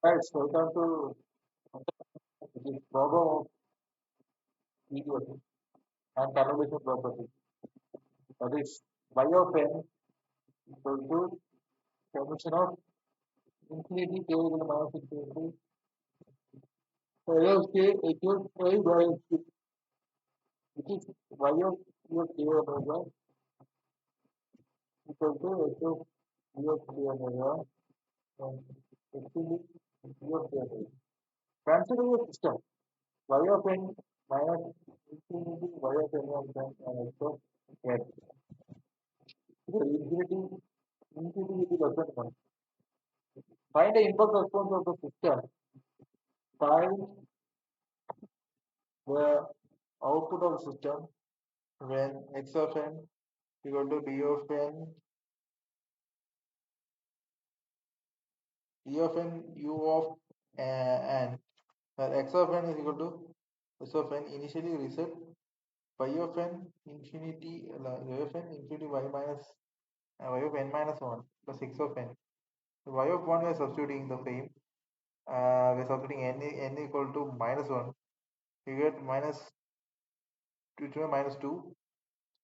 Right, so welcome to the problem of equation and convolution property. That is y of n equal to summation of infinity k to the minus infinity y of k equals y by k, which is y of e of k omega equal to h of e of k omega and actually e of k omega. Considering a system y of n minus infinity y of n of n and h of n. So infinity is less than 1. Find the impulse response of the system. Find the output of the system when x of n equal to d of n, d of n, u of n, where x of n is equal to s of n initially reset y of n infinity, y of n infinity y minus y of n minus 1 plus x of n. Y of 1 we are substituting the same. We are substituting n equal to minus 1. You get minus 2 minus 2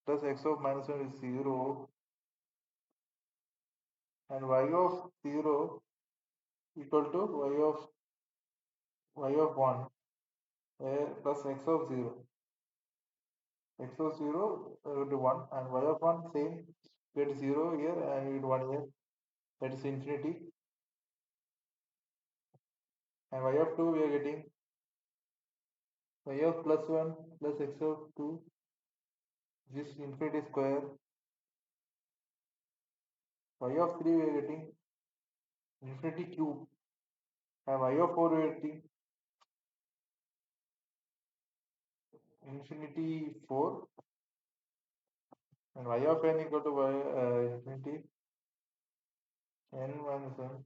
plus x of minus 1 is 0 and y of 0 equal to y of 1 plus x of 0. X of 0 equal to 1 and y of 1 same, get 0 here and you get 1 here, that is infinity. And y of 2 we are getting y of plus 1 plus x of 2, this infinity square. Y of 3 we are getting infinity cube and y of 4 we are getting infinity 4 and y of n equal to infinity n minus 1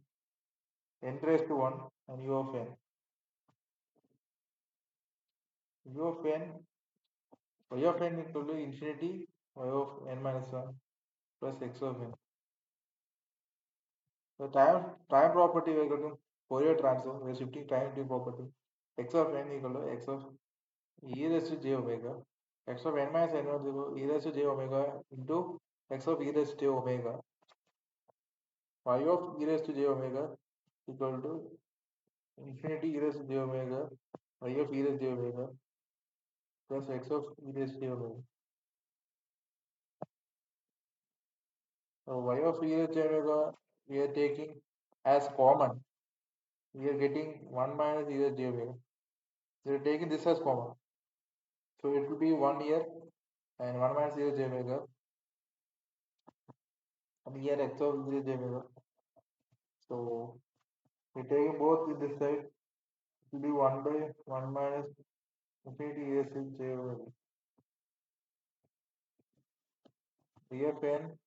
n raised to 1 and u of n. U of n, y of n equal to infinity y of n minus 1 plus x of n. The time property we are going to Fourier transform, we are shifting time to property. X of n equal to x of e raised to j omega, x of n minus n1 equal to e raised to j omega into x of e raised to j omega. Y of e raised to j omega equal to infinity e raised to j omega, y of e raised to j omega plus x of e raised to j omega. So y of e raised to j omega we are taking as common. We are getting 1 minus e raised to j omega. We are taking this as common. So it will be 1 here and 1 minus e raised to j omega and here x of e raised to j omega. So we are taking both in this side. It will be 1 by 1 minus infinity e raised to j omega. D of n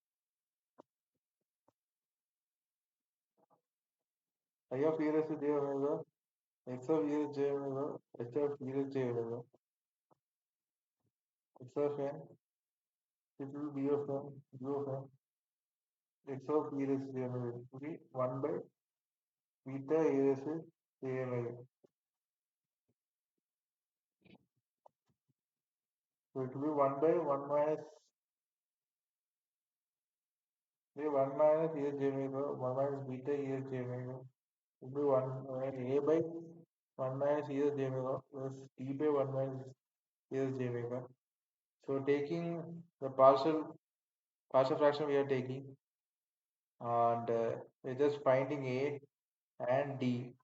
I of e raised to j omega x of e raised to j omega h of e raised to j omega x of n it will be b of n u of n x of e raised to j omega will be 1 by beta e raised to j omega. So it will be 1 by 1 minus 1 minus e raised to j omega 1 minus beta e raised to j omega will be 1 a by 1 minus e raised to j omega plus t by 1 minus e raised to j omega. So taking the partial fraction we are taking and we're just finding a and d.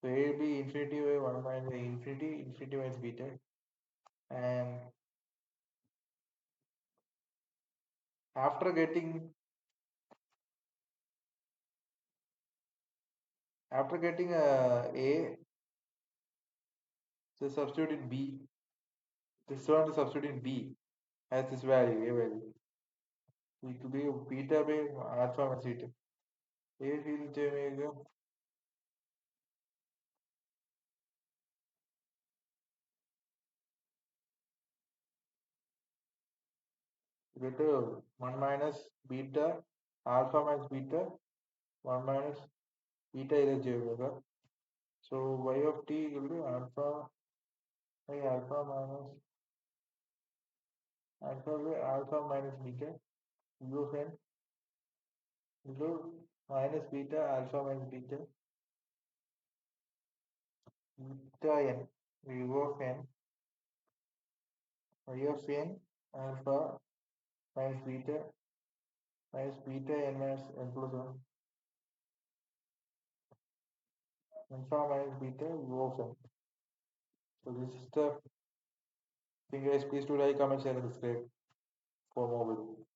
So a will be infinity by 1 minus infinity minus beta and after getting a, so substitute in b, this one to substitute in b as this value a value. It will be beta by alpha minus beta. A will j omega beta 1 minus beta alpha minus beta 1 minus beta is j omega. So y of t will be alpha by alpha minus beta u of n into minus beta alpha minus beta beta n u of n y of n alpha minus beta n minus n plus 1 alpha minus beta u of n. So this is the thing guys. Please do like, comment, share, and subscribe for more videos.